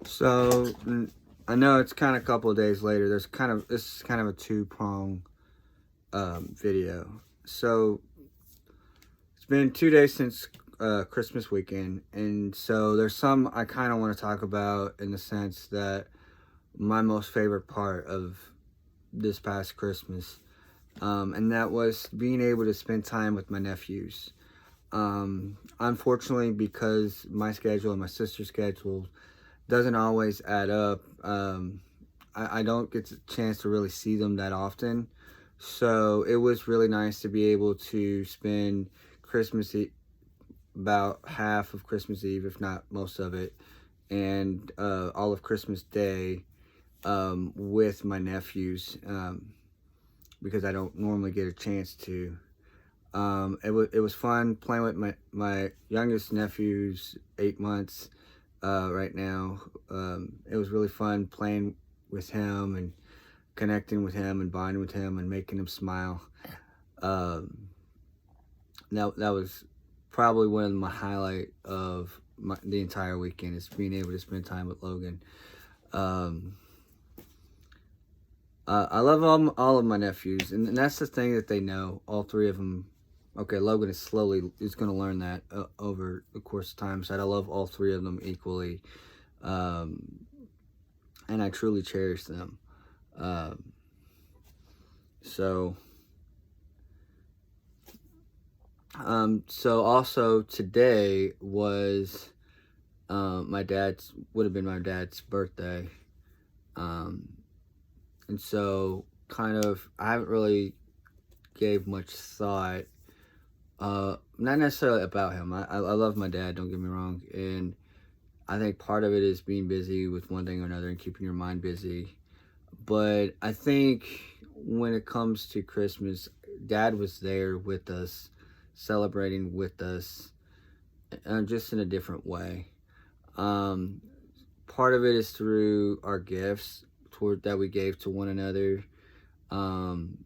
So I know it's kind of a couple of days later. This is kind of a two-prong video. So it's been 2 days since Christmas weekend, and so there's some I kind of want to talk about in the sense that my most favorite part of this past Christmas, and that was being able to spend time with my nephews. Unfortunately, because my schedule and my sister's schedule doesn't always add up. I don't get the chance to really see them that often. So it was really nice to be able to spend Christmas Eve, about half of Christmas Eve, if not most of it, and all of Christmas Day with my nephews because I don't normally get a chance to. It was fun playing with my youngest nephew's 8 months right now. It was really fun playing with him and connecting with him and bonding with him and making him smile. Um, that was probably one of my highlight of the entire weekend is being able to spend time with Logan. Um, I love all of my nephews, and that's the thing that they know. All three of them. Okay, Logan is going to learn that over the course of time. So I love all three of them equally, um, and I truly cherish them. Um, so, so also today was would have been my dad's birthday, um, and so kind of I haven't really gave much thought. Not necessarily about him. I love my dad. Don't get me wrong, and I think part of it is being busy with one thing or another and keeping your mind busy. But I think when it comes to Christmas, Dad was there with us, celebrating with us, just in a different way. Um, Part of it is through our gifts that we gave to one another. Um,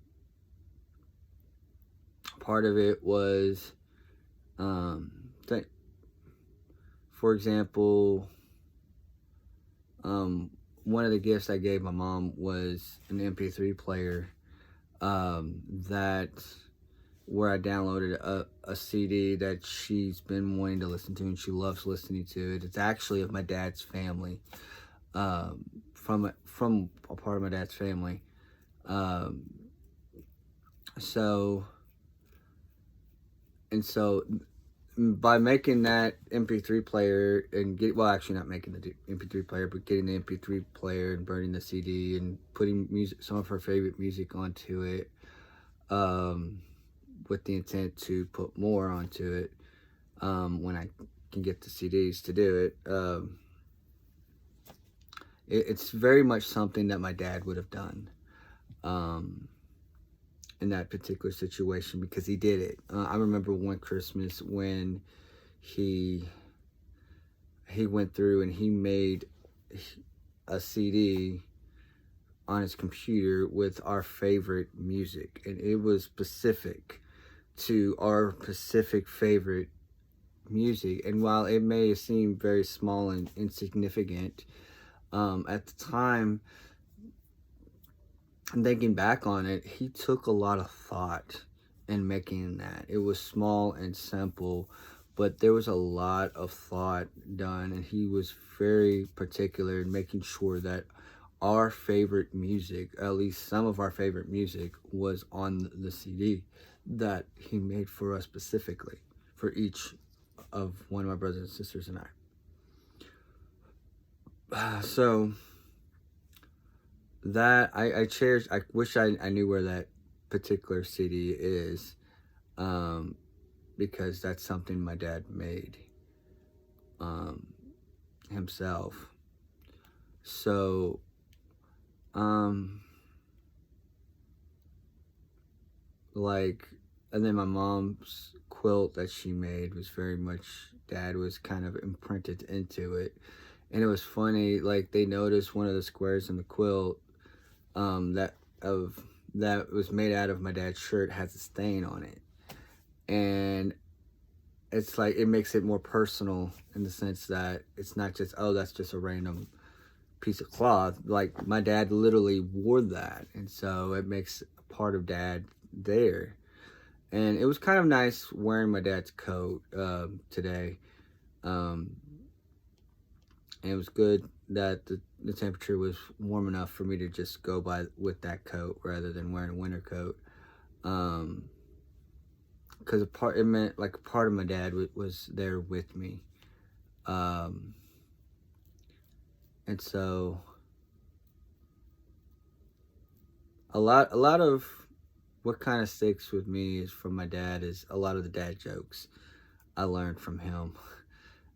Part of it was, um, th- for example, one of the gifts I gave my mom was an MP3 player that where I downloaded a CD that she's been wanting to listen to and she loves listening to it. It's actually of my dad's family, from a part of my dad's family. Um, so and so by making that MP3 player and actually not making the MP3 player, but getting the MP3 player and burning the CD and putting some of her favorite music onto it, um, with the intent to put more onto it when I can get the CDs to do it. It's very much something that my dad would have done um, in that particular situation because he did it. I remember one Christmas when he went through and he made a CD on his computer with our favorite music, and it was specific to our specific favorite music. And while it may seem very small and insignificant at the time, and thinking back on it, he took a lot of thought in making that. It was small and simple, but there was a lot of thought done, and he was very particular in making sure that our favorite music, at least some of our favorite music, was on the CD that he made for us specifically, for each of one of my brothers and sisters and I. So that I cherish. I wish I knew where that particular CD is, um, because that's something my dad made um, himself. So, um, like, and then my mom's quilt that she made was very much dad was kind of imprinted into it, and it was funny. Like they noticed one of the squares in the quilt that of that was made out of my dad's shirt has a stain on it, and it's like it makes it more personal in the sense that it's not just, oh, that's just a random piece of cloth. Like, my dad literally wore that, and so it makes a part of dad there. And it was kind of nice wearing my dad's coat today. Um, and it was good that the temperature was warm enough for me to just go by with that coat rather than wearing a winter coat. Because it meant like a part of my dad was there with me. And so a lot of what kind of sticks with me is from my dad is a lot of the dad jokes I learned from him.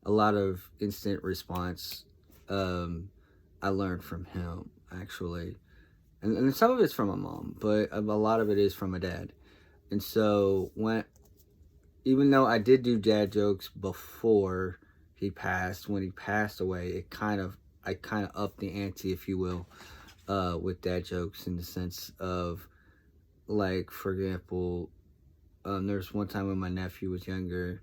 A lot of instant response I learned from him, actually. And some of it's from my mom, but a lot of it is from my dad. And so even though I did do dad jokes before he passed, when he passed away, I kind of upped the ante, if you will, with dad jokes, in the sense of, like, for example, there's one time when my nephew was younger,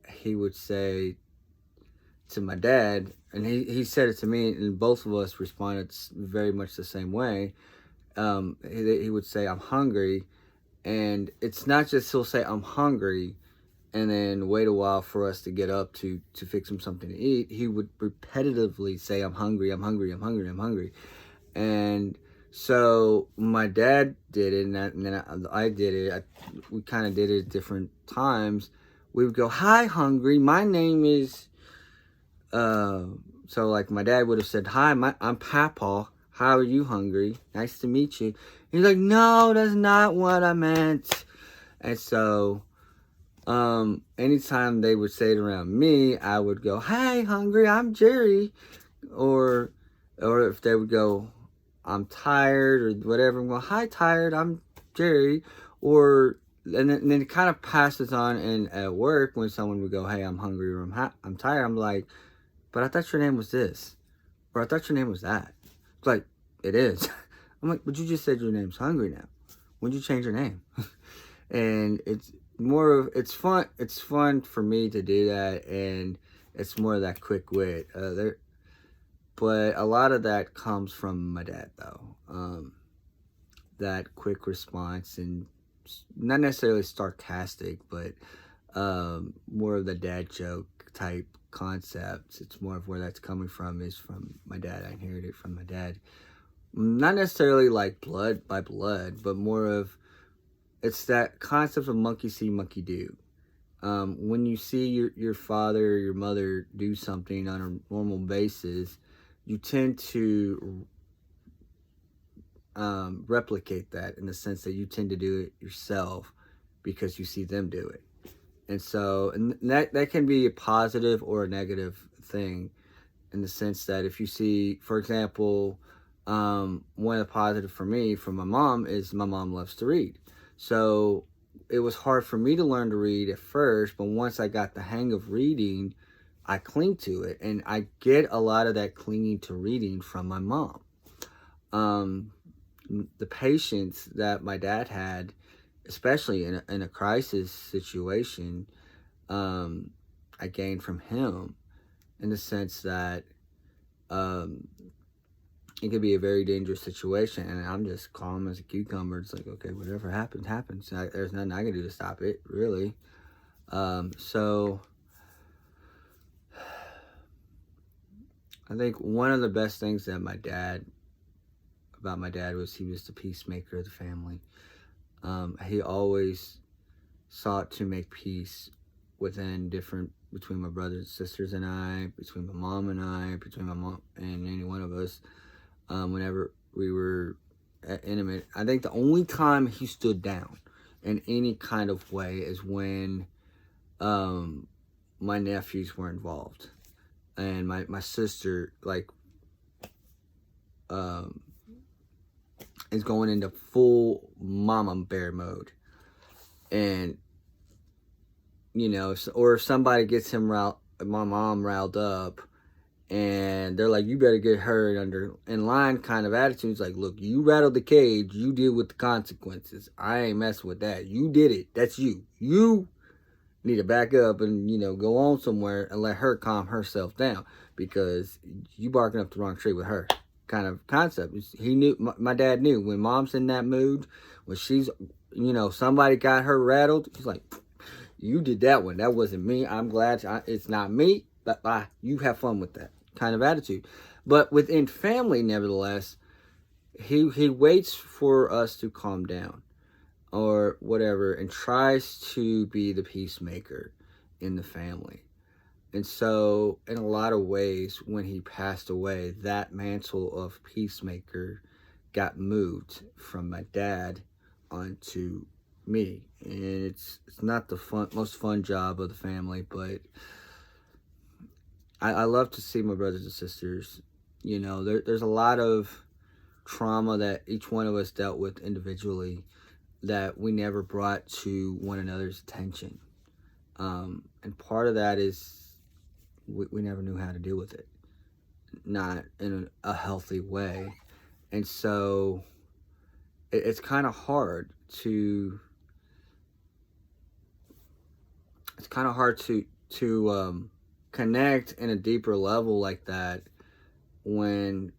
he would say to my dad, and he said it to me, and both of us responded very much the same way. He would say, "I'm hungry," and it's not just he'll say, "I'm hungry," and then wait a while for us to get up to fix him something to eat. He would repetitively say, "I'm hungry, I'm hungry, I'm hungry, I'm hungry." And so my dad did it, and then I did it. We kind of did it at different times. We would go, "Hi, hungry. My name is," so like my dad would have said, "Hi, I'm Papa. How are you, hungry? Nice to meet you." He's like, "No, that's not what I meant." And so anytime they would say it around me, I would go, "Hey, hungry, I'm Jerry." Or if they would go, "I'm tired," or whatever, well, "Hi, tired, I'm Jerry." Or and then it kind of passes on. And at work, when someone would go, "Hey, I'm hungry," or I'm tired," I'm like, "But I thought your name was this," or "I thought your name was that." It's like, "It is." I'm like, "But you just said your name's Hungry now. When did you change your name?" And it's fun. It's fun for me to do that, and it's more of that quick wit. But a lot of that comes from my dad, though. That quick response, and not necessarily sarcastic, but more of the dad joke type concepts. It's more of where that's coming from is from my dad. I inherited it from my dad. Not necessarily like blood by blood, but more of, it's that concept of monkey see, monkey do. When you see your father or your mother do something on a normal basis, you tend to replicate that, in the sense that you tend to do it yourself because you see them do it. And so, and that can be a positive or a negative thing, in the sense that if you see, for example, one of the positive for me from my mom is my mom loves to read. So it was hard for me to learn to read at first, but once I got the hang of reading, I cling to it, and I get a lot of that clinging to reading from my mom. The patience that my dad had, especially in a crisis situation, I gained from him, in the sense that it could be a very dangerous situation, and I'm just calm as a cucumber. It's like, okay, whatever happens, happens. There's nothing I can do to stop it, really. So I think one of the best things about my dad was he was the peacemaker of the family. He always sought to make peace between my brothers and sisters and I, between my mom and I, between my mom and any one of us, whenever we were intimate. I think the only time he stood down in any kind of way is when my nephews were involved, and my sister, like, is going into full mama bear mode. And or if somebody gets my mom riled up, and they're like, "You better get her in line," kind of attitude. It's like, "Look, you rattled the cage, you deal with the consequences. I ain't messing with that. You did it. That's you. You need to back up and, go on somewhere and let her calm herself down." because you barking up the wrong tree with her kind of concept. He knew, my dad knew when mom's in that mood, when she's, somebody got her rattled, he's like, you did that one. That wasn't me. I'm glad it's not me. But you have fun with that kind of attitude. But within family, nevertheless, he waits for us to calm down or whatever and tries to be the peacemaker in the family. And so, in a lot of ways, when he passed away, that mantle of peacemaker got moved from my dad onto me. And it's not the most fun job of the family, but I love to see my brothers and sisters. There's a lot of trauma that each one of us dealt with individually that we never brought to one another's attention. And part of that is we never knew how to deal with it, not in a healthy way. And so it's kind of hard to connect in a deeper level like that when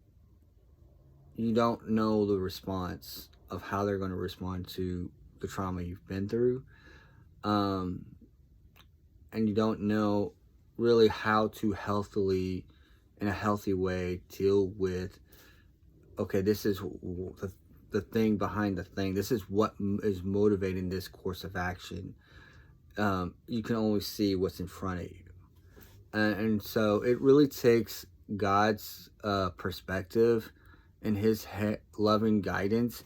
you don't know the response of how they're going to respond to the trauma you've been through. And you don't know really how to healthily, in a healthy way, deal with, okay, this is the thing behind the thing. This is what is motivating this course of action. You can only see what's in front of you. And so it really takes God's perspective and his loving guidance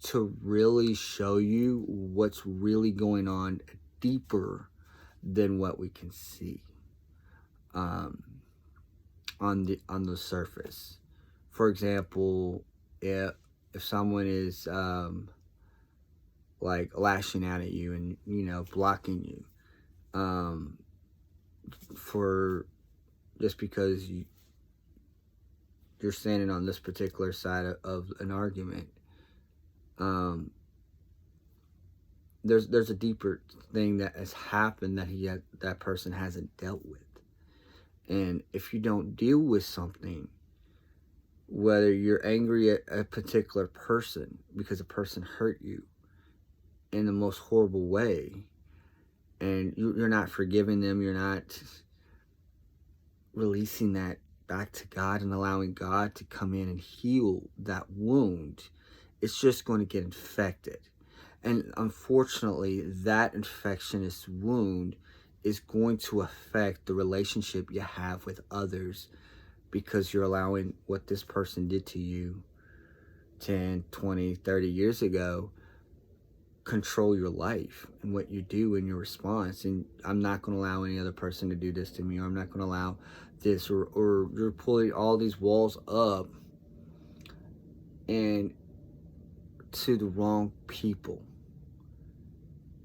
to really show you what's really going on deeper than what we can see on the surface. For example, if someone is like lashing out at you and blocking you for just because you're standing on this particular side of an argument, there's a deeper thing that has happened that that person hasn't dealt with. And if you don't deal with something, whether you're angry at a particular person because a person hurt you in the most horrible way, and you're not forgiving them, you're not releasing that back to God and allowing God to come in and heal that wound, it's just going to get infected. And unfortunately, that infectious wound is going to affect the relationship you have with others, because you're allowing what this person did to you 10, 20, 30 years ago control your life and what you do and your response. And I'm not going to allow any other person to do this to me, or I'm not going to allow this, or you're pulling all these walls up and to the wrong people,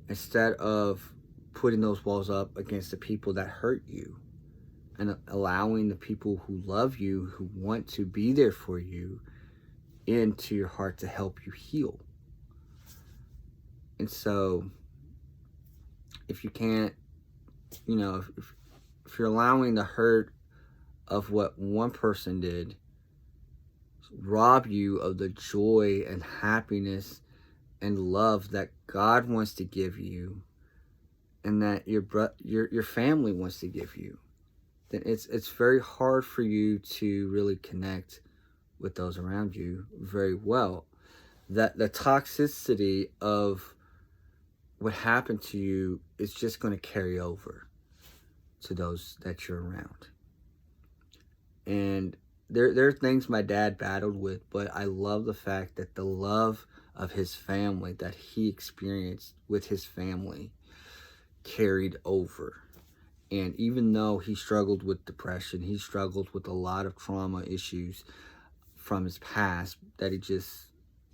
instead of putting those walls up against the people that hurt you and allowing the people who love you, who want to be there for you, into your heart to help you heal. And so if you can't, if you're allowing the hurt of what one person did rob you of the joy and happiness and love that God wants to give you, and that your family wants to give you, then it's very hard for you to really connect with those around you very well. That the toxicity of what happened to you is just going to carry over to those that you're around. And there are things my dad battled with, but I love the fact that the love of his family that he experienced with his family carried over. And even though he struggled with depression, he struggled with a lot of trauma issues from his past, that he just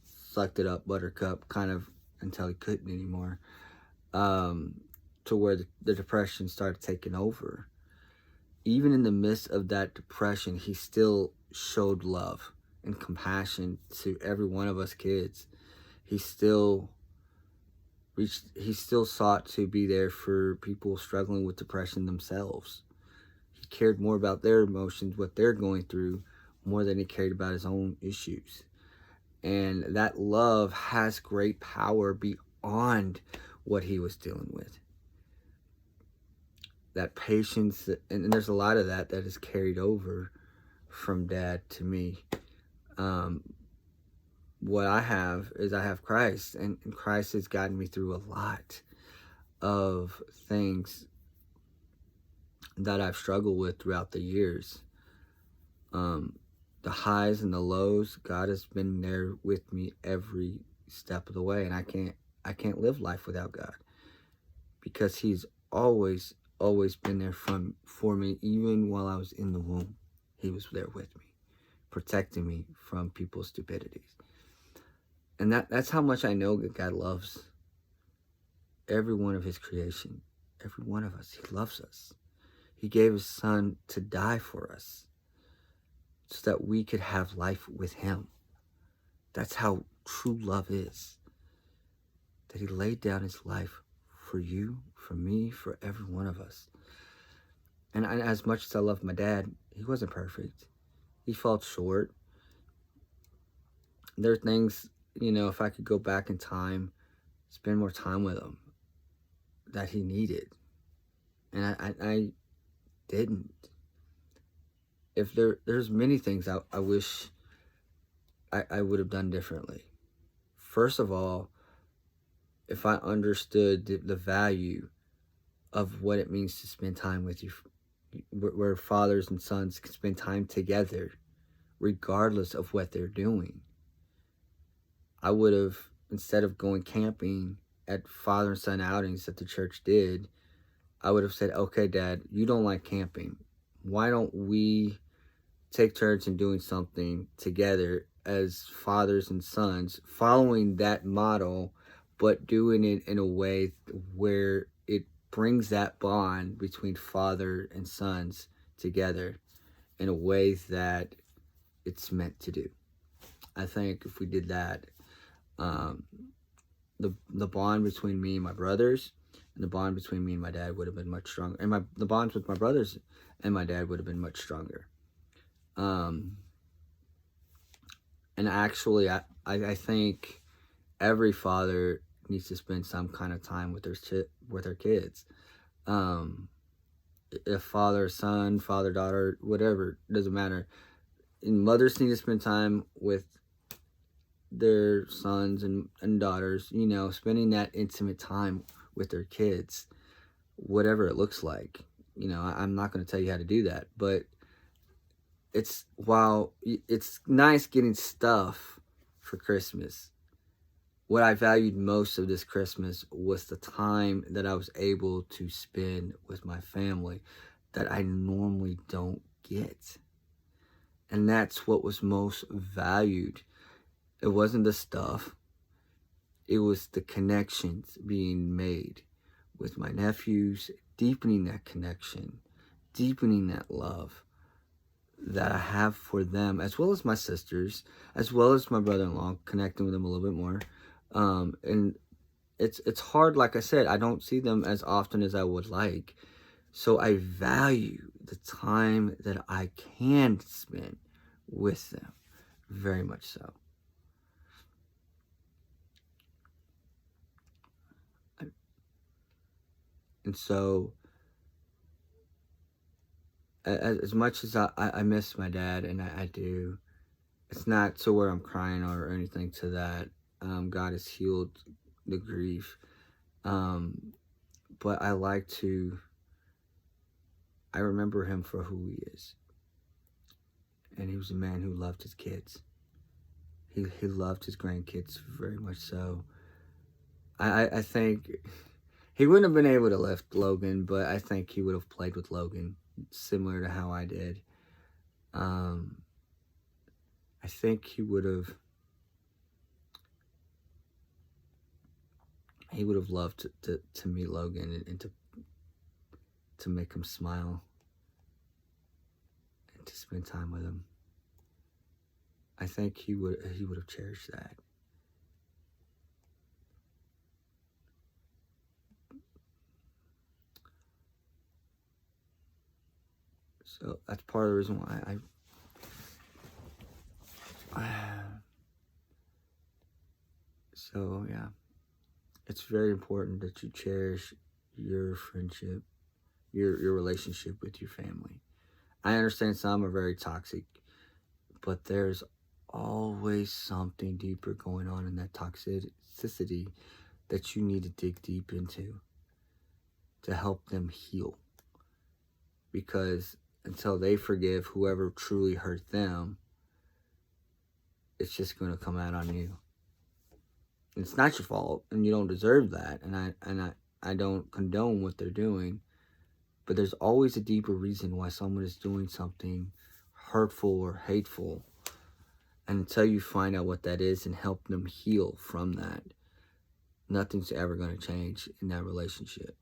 sucked it up, buttercup, kind of until he couldn't anymore, to where the depression started taking over. Even in the midst of that depression, he still showed love and compassion to every one of us kids. He still sought to be there for people struggling with depression themselves. He cared more about their emotions, what they're going through, more than he cared about his own issues. And that love has great power beyond what he was dealing with. That patience, and there's a lot of that is carried over from dad to me. What I have is I have Christ, and Christ has gotten me through a lot of things that I've struggled with throughout the years. The highs and the lows, God has been there with me every step of the way, and I can't live life without God, because he's always been there for me. Even while I was in the womb, he was there with me, protecting me from people's stupidities. And that's how much I know that God loves every one of his creation, every one of us. He loves us. He gave his son to die for us so that we could have life with him. That's how true love is. That he laid down his life for you, for me, for every one of us. And as much as I love my dad, he wasn't perfect. He fell short. There are things, if I could go back in time, spend more time with him, that he needed. And I didn't. If there's many things I wish I would have done differently. First of all, if I understood the value of what it means to spend time with you, where fathers and sons can spend time together, regardless of what they're doing. I would have, instead of going camping at father and son outings that the church did, I would have said, okay, Dad, you don't like camping. Why don't we take turns in doing something together as fathers and sons, following that model, but doing it in a way where it brings that bond between father and sons together in a way that it's meant to do. I think if we did that, the bond between me and my brothers, and the bond between me and my dad would have been much stronger. And the bonds with my brothers and my dad would have been much stronger. And actually, I think every father needs to spend some kind of time with their kids. If father, son, father, daughter, whatever, doesn't matter. And mothers need to spend time with their sons and daughters, spending that intimate time with their kids, whatever it looks like. I'm not going to tell you how to do that, but while it's nice getting stuff for Christmas, what I valued most of this Christmas was the time that I was able to spend with my family that I normally don't get. And that's what was most valued. It wasn't the stuff. It was the connections being made with my nephews, deepening that connection, deepening that love that I have for them, as well as my sisters, as well as my brother-in-law, connecting with them a little bit more. And it's hard, like I said, I don't see them as often as I would like. So I value the time that I can spend with them, very much so. And so, as much as I miss my dad, and I do, it's not to where I'm crying or anything to that. God has healed the grief. But I remember him for who he is. And he was a man who loved his kids. He loved his grandkids very much so. I think he wouldn't have been able to lift Logan, but I think he would have played with Logan, similar to how I did. I think he would have loved to meet Logan and to make him smile and to spend time with him. I think he would have cherished that. So that's part of the reason why so yeah, it's very important that you cherish your friendship, your relationship with your family. I understand some are very toxic, but there's always something deeper going on in that toxicity that you need to dig deep into to help them heal. Because until they forgive whoever truly hurt them, it's just going to come out on you. It's not your fault, and you don't deserve that. And I don't condone what they're doing, but there's always a deeper reason why someone is doing something hurtful or hateful. And until you find out what that is and help them heal from that, nothing's ever going to change in that relationship.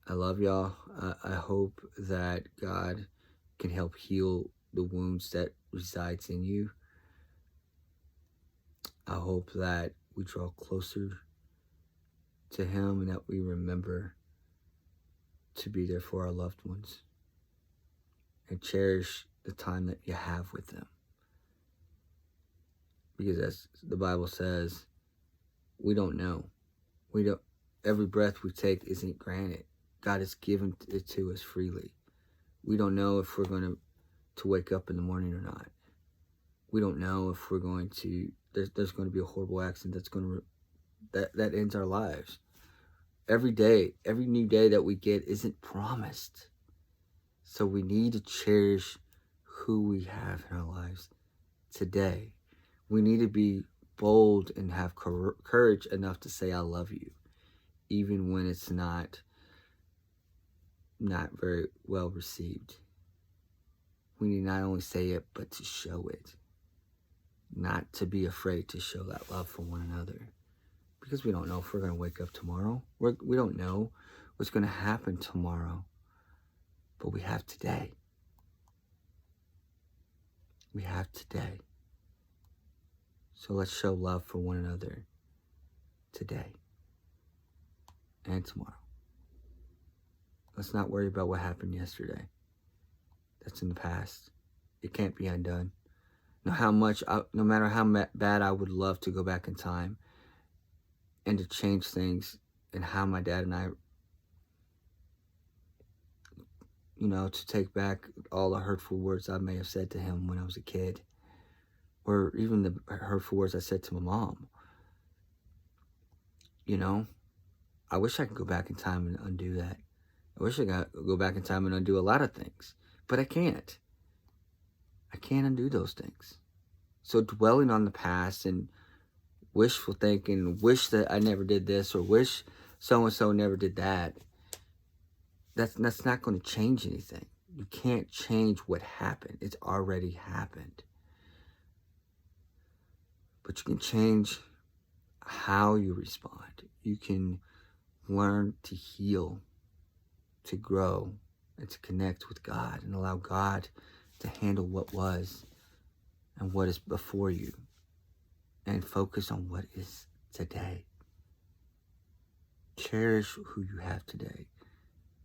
I love y'all. I hope that God can help heal the wounds that resides in you. I hope that we draw closer to Him and that we remember to be there for our loved ones and cherish the time that you have with them. Because as the Bible says, we don't know. Every breath we take isn't granted. God has given it to us freely. We don't know if we're going to wake up in the morning or not. We don't know if we're going to, there's going to be a horrible accident that ends our lives. Every day, every new day that we get isn't promised. So we need to cherish who we have in our lives today. We need to be bold and have courage enough to say, I love you, even when it's not very well received. We need not only say it, but to show it. Not to be afraid to show that love for one another. Because we don't know if we're going to wake up tomorrow. We don't know what's going to happen tomorrow. But we have today. We have today. So let's show love for one another today and tomorrow. Let's not worry about what happened yesterday. That's in the past. It can't be undone. No matter how bad I would love to go back in time and to change things and how my dad and I, to take back all the hurtful words I may have said to him when I was a kid, or even the hurtful words I said to my mom. I wish I could go back in time and undo that. I wish I could go back in time and undo a lot of things, but I can't. I can't undo those things. So dwelling on the past and wishful thinking, wish that I never did this, or wish so-and-so never did that, that's not going to change anything. You can't change what happened. It's already happened. But you can change how you respond. You can learn to heal, to grow, and to connect with God and allow God to handle what was and what is before you and focus on what is today. Cherish who you have today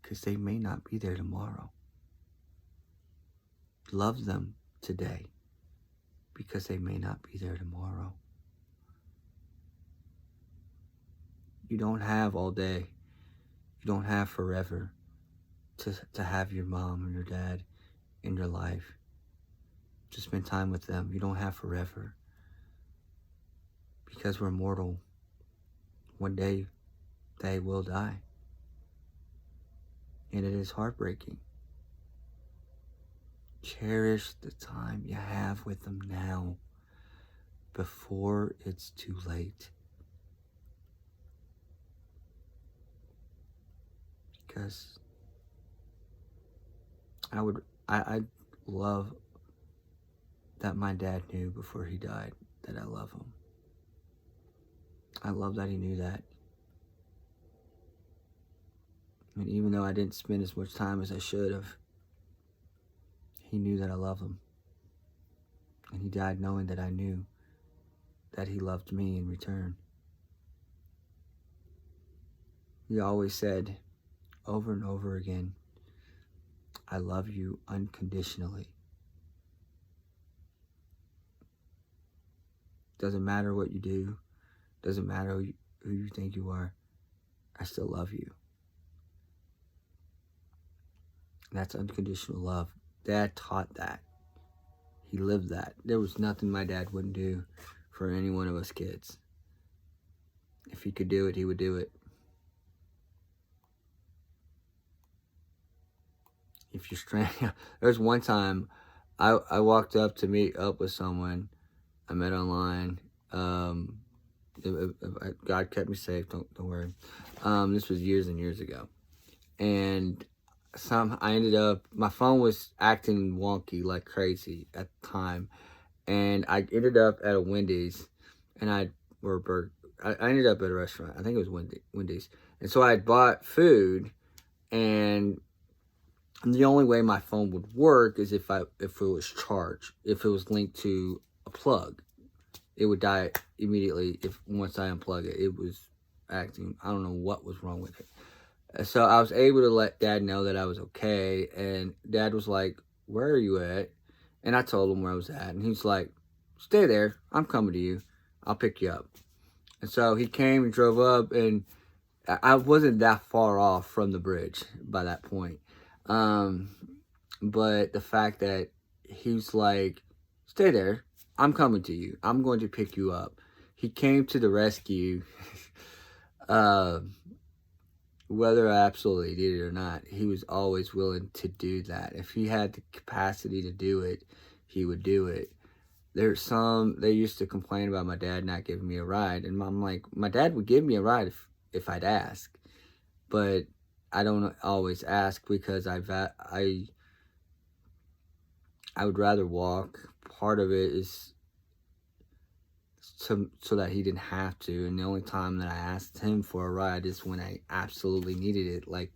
because they may not be there tomorrow. Love them today because they may not be there tomorrow. You don't have all day. You don't have forever to have your mom and your dad in your life. To spend time with them. You don't have forever. Because we're mortal. One day, they will die. And it is heartbreaking. Cherish the time you have with them now before it's too late. Because I love that my dad knew before he died that I love him. I love that he knew that. And even though I didn't spend as much time as I should have, he knew that I love him. And he died knowing that I knew that he loved me in return. He always said over and over again, I love you unconditionally. Doesn't matter what you do. Doesn't matter who you think you are. I still love you. And that's unconditional love. Dad taught that. He lived that. There was nothing my dad wouldn't do for any one of us kids. If he could do it, he would do it. If you're stranded, there was one time I walked up to meet up with someone I met online. God kept me safe. Don't worry. This was years and years ago, and I ended up, my phone was acting wonky like crazy at the time, and I ended up at a Wendy's, and I ended up at a restaurant. I think it was Wendy's, and so I had bought food, and the only way my phone would work is if it was charged, if it was linked to a plug. It would die immediately once I unplug it. It was acting, I don't know what was wrong with it. So I was able to let Dad know that I was okay, and Dad was like, "Where are you at?" And I told him where I was at, and he's like, "Stay there. I'm coming to you. I'll pick you up." And so he came and drove up, and I wasn't that far off from the bridge by that point. But the fact that he's like, "Stay there. I'm coming to you. I'm going to pick you up." He came to the rescue. Whether I absolutely did it or not, he was always willing to do that. If he had the capacity to do it, he would do it. They used to complain about my dad not giving me a ride, and I'm like, my dad would give me a ride if I'd ask, but I don't always ask because I would rather walk. Part of it is so that he didn't have to, and the only time that I asked him for a ride is when I absolutely needed it, like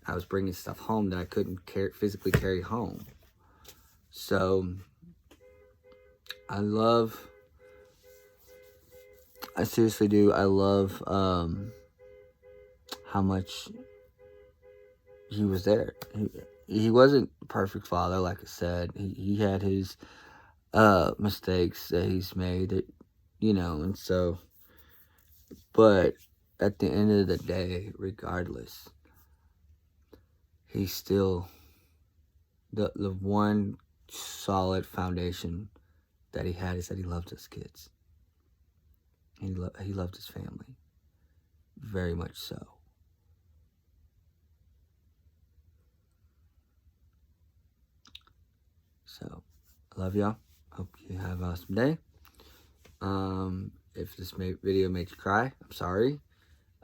I was bringing stuff home that I couldn't physically carry home. So I seriously do, I love how much he was there. He wasn't a perfect father, like I said. He had his mistakes that he's made, that, and so, but at the end of the day, regardless, he's still the one solid foundation that he had is that he loved his kids. He loved his family, very much so. So, I love y'all. Hope you have an awesome day. If this video made you cry, I'm sorry.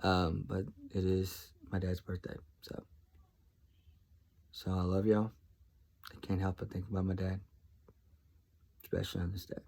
But it is my dad's birthday, so I love y'all. I can't help but think about my dad, especially on this day.